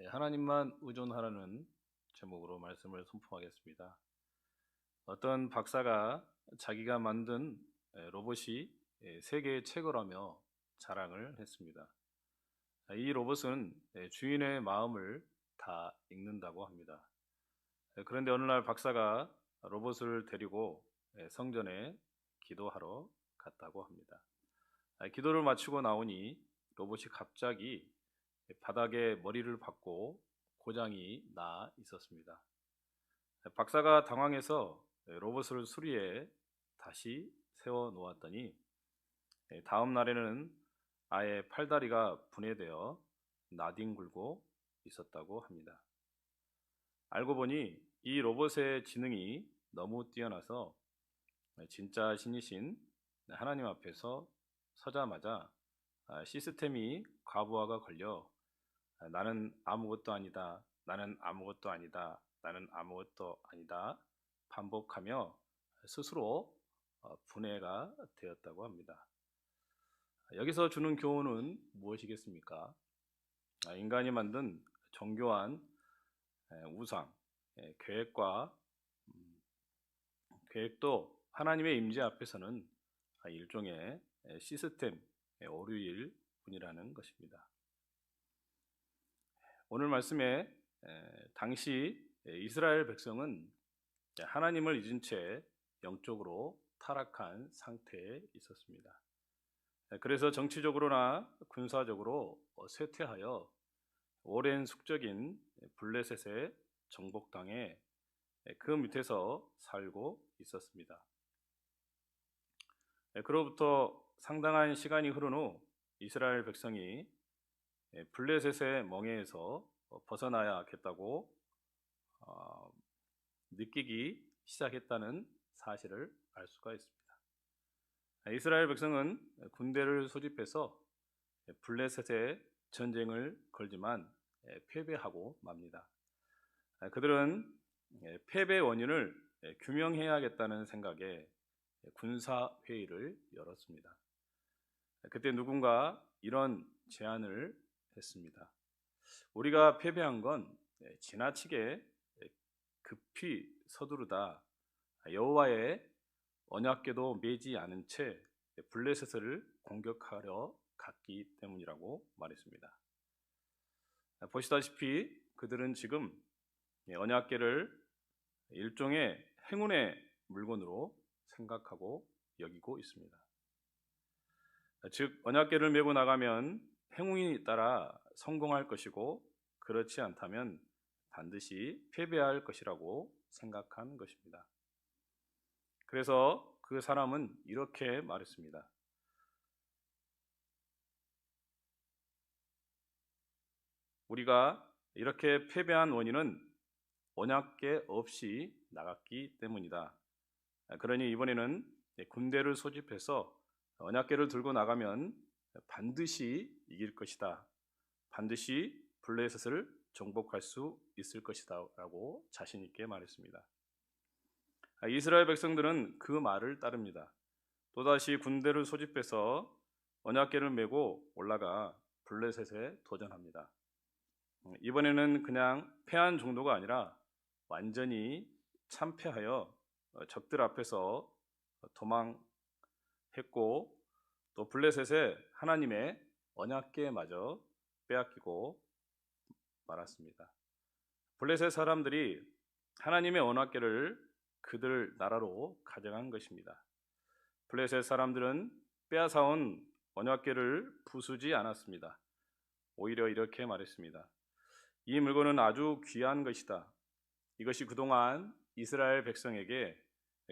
하나님만 의존하라는 제목으로 말씀을 선포하겠습니다. 어떤 박사가 자기가 만든 로봇이 세계에 최고라며 자랑을 했습니다. 이 로봇은 주인의 마음을 다 읽는다고 합니다. 그런데 어느 날 박사가 로봇을 데리고 성전에 기도하러 갔다고 합니다. 기도를 마치고 나오니 로봇이 갑자기 바닥에 머리를 박고 고장이 나 있었습니다. 박사가 당황해서 로봇을 수리해 다시 세워 놓았더니 다음 날에는 아예 팔다리가 분해되어 나뒹굴고 있었다고 합니다. 알고 보니 이 로봇의 지능이 너무 뛰어나서 진짜 신이신 하나님 앞에서 서자마자 시스템이 과부하가 걸려 나는 아무것도 아니다, 나는 아무것도 아니다, 나는 아무것도 아니다 반복하며 스스로 분해가 되었다고 합니다. 여기서 주는 교훈은 무엇이겠습니까? 인간이 만든 정교한 우상, 계획과 계획도 하나님의 임재 앞에서는 일종의 시스템 오류일 뿐이라는 것입니다. 오늘 말씀에 당시 이스라엘 백성은 하나님을 잊은 채 영적으로 타락한 상태에 있었습니다. 그래서 정치적으로나 군사적으로 쇠퇴하여 오랜 숙적인 블레셋의 정복당에 그 밑에서 살고 있었습니다. 그로부터 상당한 시간이 흐른 후 이스라엘 백성이 블레셋의 멍에에서 벗어나야겠다고 느끼기 시작했다는 사실을 알 수가 있습니다. 이스라엘 백성은 군대를 소집해서 블레셋의 전쟁을 걸지만 패배하고 맙니다. 그들은 패배 원인을 규명해야겠다는 생각에 군사회의를 열었습니다. 그때 누군가 이런 제안을 했습니다. 우리가 패배한 건 지나치게 급히 서두르다 여호와의 언약궤도 매지 않은 채 블레셋을 공격하려 갔기 때문이라고 말했습니다. 보시다시피 그들은 지금 언약궤를 일종의 행운의 물건으로 생각하고 여기고 있습니다. 즉 언약궤를 메고 나가면 행운이 따라 성공할 것이고 그렇지 않다면 반드시 패배할 것이라고 생각한 것입니다. 그래서 그 사람은 이렇게 말했습니다. 우리가 이렇게 패배한 원인은 언약궤 없이 나갔기 때문이다. 그러니 이번에는 군대를 소집해서 언약궤를 들고 나가면 반드시 이길 것이다. 반드시 블레셋을 정복할 수 있을 것이다 라고 자신 있게 말했습니다. 이스라엘 백성들은 그 말을 따릅니다. 또다시 군대를 소집해서 언약궤를 메고 올라가 블레셋에 도전합니다. 이번에는 그냥 패한 정도가 아니라 완전히 참패하여 적들 앞에서 도망했고 또 블레셋에 하나님의 언약궤마저 빼앗기고 말았습니다. 블레셋 사람들이 하나님의 언약궤를 그들 나라로 가져간 것입니다. 블레셋 사람들은 빼앗아온 언약궤를 부수지 않았습니다. 오히려 이렇게 말했습니다. 이 물건은 아주 귀한 것이다. 이것이 그동안 이스라엘 백성에게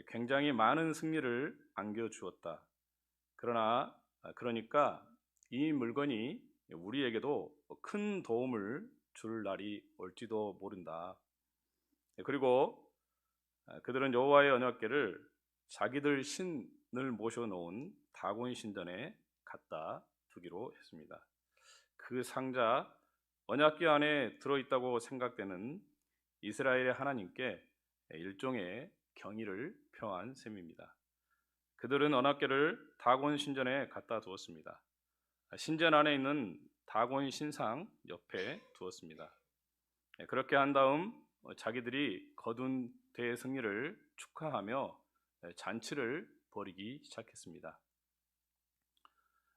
굉장히 많은 승리를 안겨주었다. 그러니까 이 물건이 우리에게도 큰 도움을 줄 날이 올지도 모른다. 그리고 그들은 여호와의 언약궤를 자기들 신을 모셔놓은 다곤 신전에 갖다 두기로 했습니다. 그 상자 언약궤 안에 들어있다고 생각되는 이스라엘의 하나님께 일종의 경의를 표한 셈입니다. 그들은 언약궤를 다곤 신전에 갖다 두었습니다. 신전 안에 있는 다곤 신상 옆에 두었습니다. 그렇게 한 다음 자기들이 거둔 대승리를 축하하며 잔치를 벌이기 시작했습니다.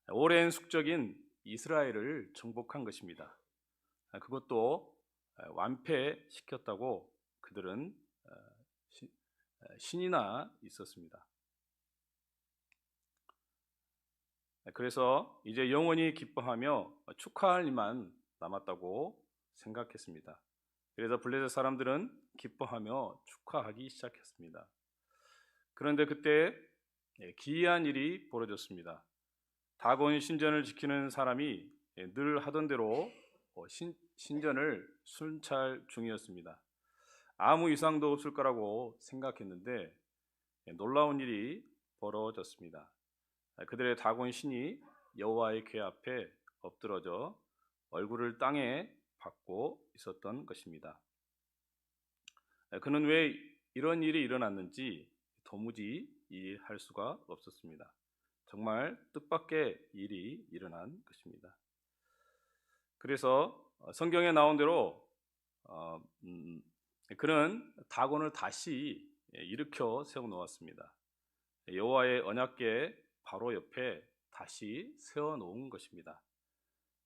오랜 숙적인 이스라엘을 정복한 것입니다. 그것도 완패시켰다고 그들은 신이나 있었습니다. 그래서 이제 영원히 기뻐하며 축하할 일만 남았다고 생각했습니다. 그래서 블레셋 사람들은 기뻐하며 축하하기 시작했습니다. 그런데 그때 기이한 일이 벌어졌습니다. 다곤 신전을 지키는 사람이 늘 하던 대로 신전을 순찰 중이었습니다. 아무 이상도 없을 거라고 생각했는데 놀라운 일이 벌어졌습니다. 그들의 다곤 신이 여호와의 궤 앞에 엎드러져 얼굴을 땅에 박고 있었던 것입니다. 그는 왜 이런 일이 일어났는지 도무지 이해할 수가 없었습니다. 정말 뜻밖의 일이 일어난 것입니다. 그래서 성경에 나온 대로 그는 다곤을 다시 일으켜 세워놓았습니다. 여호와의 언약궤 바로 옆에 다시 세워놓은 것입니다.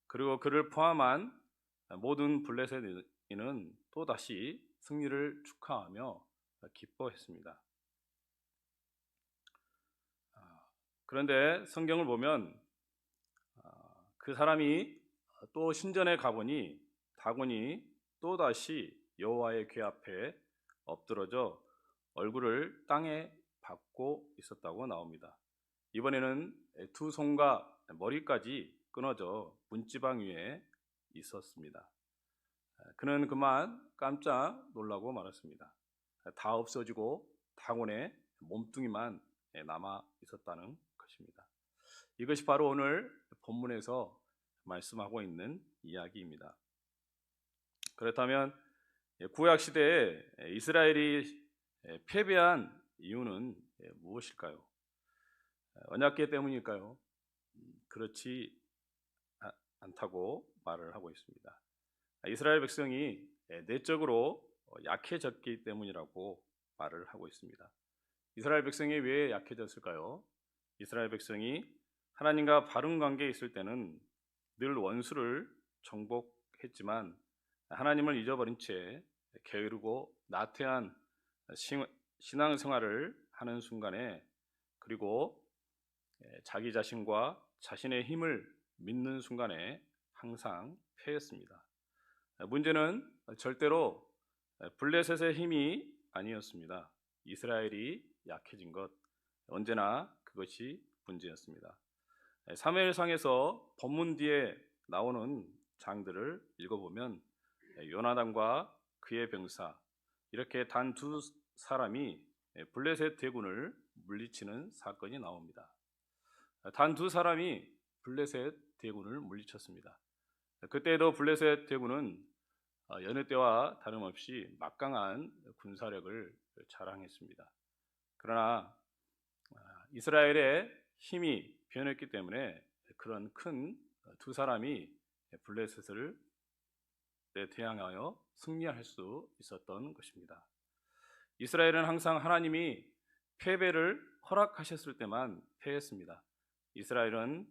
그리고 그를 포함한 모든 블레셋인은 또다시 승리를 축하하며 기뻐했습니다. 그런데 성경을 보면 그 사람이 또 신전에 가보니 다곤이 또다시 여호와의 궤 앞에 엎드러져 얼굴을 땅에 박고 있었다고 나옵니다. 이번에는 두 손과 머리까지 끊어져 문지방 위에 있었습니다. 그는 그만 깜짝 놀라고 말았습니다. 다 없어지고 다곤의 몸뚱이만 남아 있었다는 것입니다. 이것이 바로 오늘 본문에서 말씀하고 있는 이야기입니다. 그렇다면 구약 시대에 이스라엘이 패배한 이유는 무엇일까요? 언약궤 때문일까요? 그렇지 않다고 말을 하고 있습니다. 이스라엘 백성이 내적으로 약해졌기 때문이라고 말을 하고 있습니다. 이스라엘 백성이 왜 약해졌을까요? 이스라엘 백성이 하나님과 바른 관계에 있을 때는 늘 원수를 정복했지만 하나님을 잊어버린 채 게으르고 나태한 신앙생활을 하는 순간에, 그리고 자기 자신과 자신의 힘을 믿는 순간에 항상 패했습니다. 문제는 절대로 블레셋의 힘이 아니었습니다. 이스라엘이 약해진 것, 언제나 그것이 문제였습니다. 사무엘상에서 본문 뒤에 나오는 장들을 읽어보면 요나단과 그의 병사, 이렇게 단 두 사람이 블레셋 대군을 물리치는 사건이 나옵니다. 단 두 사람이 블레셋 대군을 물리쳤습니다. 그때도 블레셋 대군은 여느 때와 다름없이 막강한 군사력을 자랑했습니다. 그러나 이스라엘의 힘이 변했기 때문에 그런 큰 두 사람이 블레셋을 대항하여 승리할 수 있었던 것입니다. 이스라엘은 항상 하나님이 패배를 허락하셨을 때만 패했습니다. 이스라엘은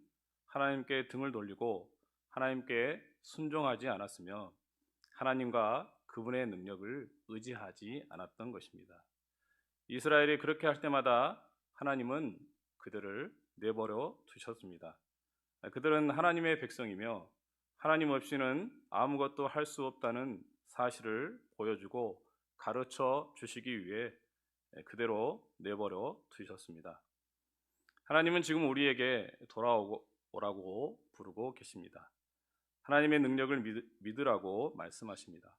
하나님께 등을 돌리고 하나님께 순종하지 않았으며 하나님과 그분의 능력을 의지하지 않았던 것입니다. 이스라엘이 그렇게 할 때마다 하나님은 그들을 내버려 두셨습니다. 그들은 하나님의 백성이며 하나님 없이는 아무것도 할 수 없다는 사실을 보여주고 가르쳐 주시기 위해 그대로 내버려 두셨습니다. 하나님은 지금 우리에게 돌아오라고 부르고 계십니다. 하나님의 능력을 믿으라고 말씀하십니다.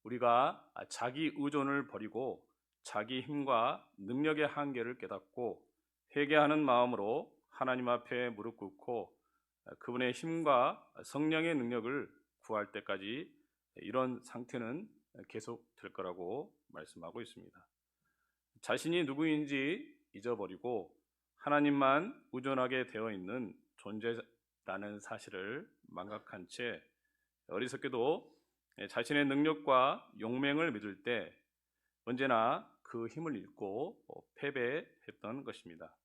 우리가 자기 의존을 버리고 자기 힘과 능력의 한계를 깨닫고 회개하는 마음으로 하나님 앞에 무릎 꿇고 그분의 힘과 성령의 능력을 구할 때까지 이런 상태는 계속 될 거라고 말씀하고 있습니다. 자신이 누구인지 잊어버리고 하나님만 의존하게 되어 있는 존재라는 사실을 망각한 채 어리석게도 자신의 능력과 용맹을 믿을 때 언제나 그 힘을 잃고 패배했던 것입니다.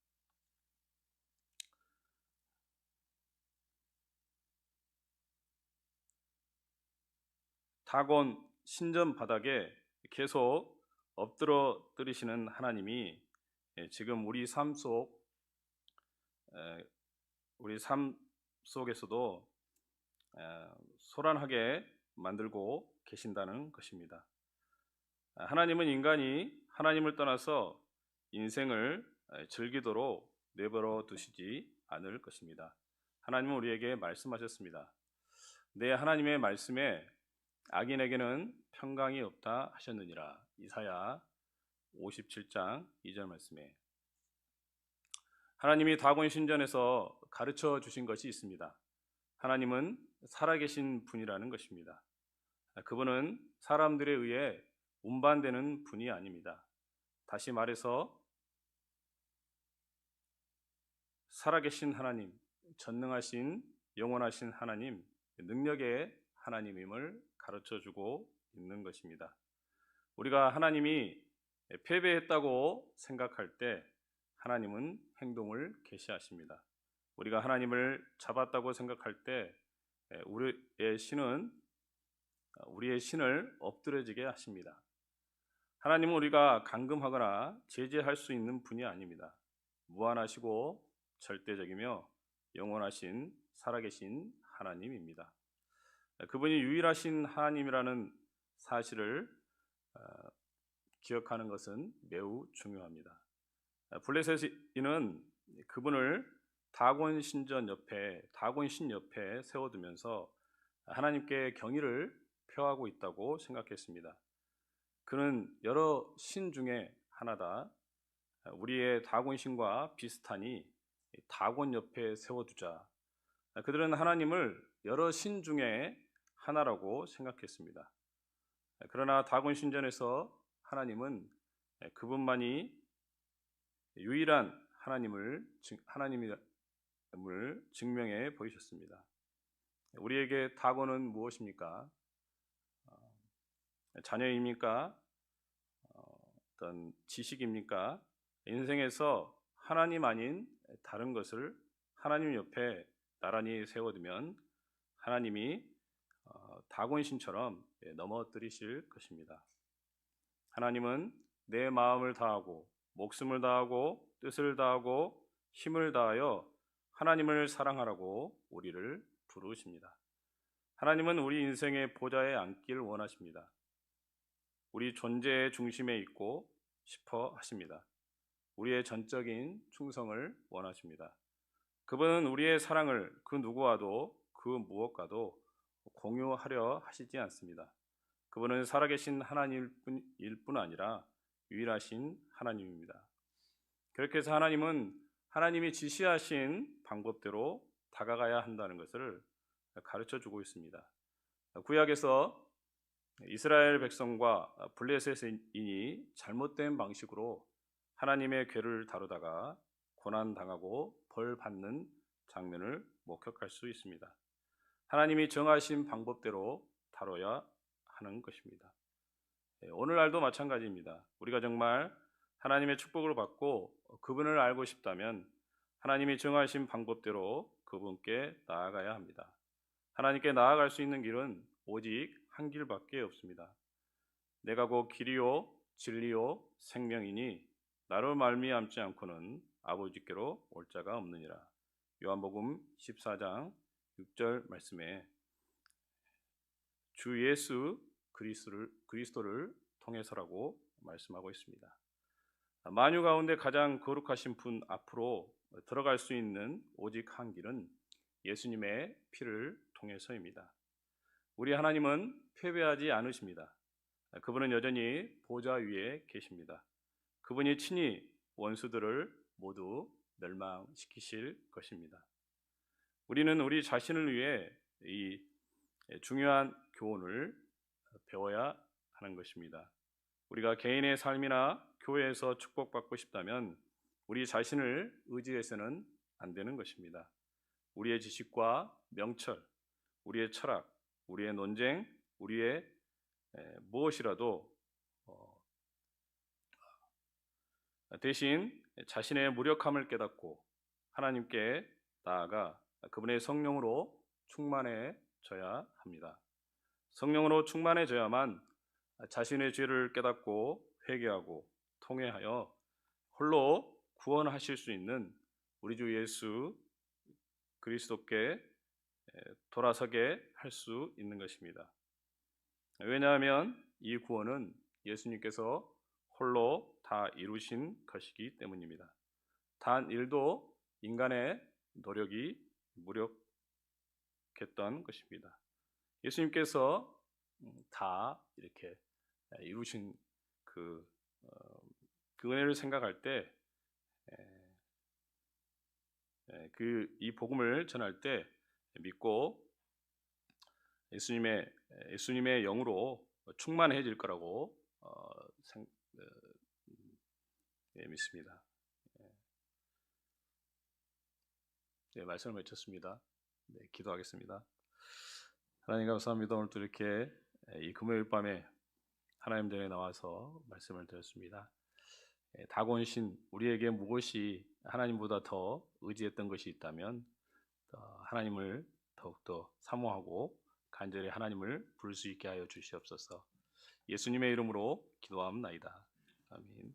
다곤 신전 바닥에 계속 엎드려 뜨리시는 하나님이 지금 우리 삶 속에서도 소란하게 만들고 계신다는 것입니다. 하나님은 인간이 하나님을 떠나서 인생을 즐기도록 내버려 두시지 않을 것입니다. 하나님은 우리에게 말씀하셨습니다. 내 하나님의 말씀에 악인에게는 평강이 없다 하셨느니라. 이사야 57장 2절 말씀에 하나님이 다곤 신전에서 가르쳐 주신 것이 있습니다. 하나님은 살아계신 분이라는 것입니다. 그분은 사람들에 의해 운반되는 분이 아닙니다. 다시 말해서 살아계신 하나님, 전능하신 영원하신 하나님, 능력의 하나님임을 가르쳐주고 있는 것입니다. 우리가 하나님이 패배했다고 생각할 때 하나님은 행동을 개시하십니다. 우리가 하나님을 잡았다고 생각할 때 우리의 신을 엎드려지게 하십니다. 하나님은 우리가 감금하거나 제재할 수 있는 분이 아닙니다. 무한하시고 절대적이며 영원하신 살아계신 하나님입니다. 그분이 유일하신 하나님이라는 사실을 기억하는 것은 매우 중요합니다. 블레셋인은 그분을 다곤 신 옆에 세워두면서 하나님께 경의를 표하고 있다고 생각했습니다. 그는 여러 신 중에 하나다. 우리의 다곤 신과 비슷하니 다곤 옆에 세워두자. 그들은 하나님을 여러 신 중에 하나라고 생각했습니다. 그러나 다곤 신전에서 하나님은 그분만이 유일한 하나님을 증명해 보이셨습니다. 우리에게 다곤은 무엇입니까? 자녀입니까? 어떤 지식입니까? 인생에서 하나님 아닌 다른 것을 하나님 옆에 나란히 세워두면 하나님이 다곤신처럼 넘어뜨리실 것입니다. 하나님은 내 마음을 다하고 목숨을 다하고 뜻을 다하고 힘을 다하여 하나님을 사랑하라고 우리를 부르십니다. 하나님은 우리 인생의 보좌에 앉길 원하십니다. 우리 존재의 중심에 있고 싶어 하십니다. 우리의 전적인 충성을 원하십니다. 그분은 우리의 사랑을 그 누구와도 그 무엇과도 공유하려 하시지 않습니다. 그분은 살아계신 하나님일 뿐 아니라 유일하신 하나님입니다. 그렇게 해서 하나님은 하나님이 지시하신 방법대로 다가가야 한다는 것을 가르쳐주고 있습니다. 구약에서 이스라엘 백성과 블레셋인이 잘못된 방식으로 하나님의 궤를 다루다가 고난당하고 벌 받는 장면을 목격할 수 있습니다. 하나님이 정하신 방법대로 다뤄야 하는 것입니다. 오늘날도 마찬가지입니다. 우리가 정말 하나님의 축복을 받고 그분을 알고 싶다면 하나님이 정하신 방법대로 그분께 나아가야 합니다. 하나님께 나아갈 수 있는 길은 오직 한 길밖에 없습니다. 내가 곧 길이요 진리요 생명이니 나로 말미암지 않고는 아버지께로 올 자가 없느니라. 요한복음 14장 6절 말씀에 주 예수 그리스도를 통해서라고 말씀하고 있습니다. 만유 가운데 가장 거룩하신 분 앞으로 들어갈 수 있는 오직 한 길은 예수님의 피를 통해서입니다. 우리 하나님은 패배하지 않으십니다. 그분은 여전히 보좌 위에 계십니다. 그분이 친히 원수들을 모두 멸망시키실 것입니다. 우리는 우리 자신을 위해 이 중요한 교훈을 배워야 하는 것입니다. 우리가 개인의 삶이나 교회에서 축복받고 싶다면 우리 자신을 의지해서는 안 되는 것입니다. 우리의 지식과 명철, 우리의 철학, 우리의 논쟁, 우리의 무엇이라도 대신 자신의 무력함을 깨닫고 하나님께 나아가 그분의 성령으로 충만해져야 합니다. 성령으로 충만해져야만 자신의 죄를 깨닫고 회개하고 통회하여 홀로 구원하실 수 있는 우리 주 예수 그리스도께 돌아서게 할 수 있는 것입니다. 왜냐하면 이 구원은 예수님께서 홀로 다 이루신 것이기 때문입니다. 단 일도 인간의 노력이 무력했던 것입니다. 예수님께서 다 이렇게 이루신 그 은혜를 생각할 때, 이 복음을 전할 때 믿고 예수님의 영으로 충만해질 거라고 믿습니다. 네, 말씀을 마쳤습니다. 네, 기도하겠습니다. 하나님 감사합니다. 오늘도 이렇게 이 금요일 밤에 하나님 전에 나와서 말씀을 드렸습니다. 다곤신 우리에게 무엇이 하나님보다 더 의지했던 것이 있다면 하나님을 더욱더 사모하고 간절히 하나님을 부를 수 있게 하여 주시옵소서. 예수님의 이름으로 기도하옵나이다. 아멘.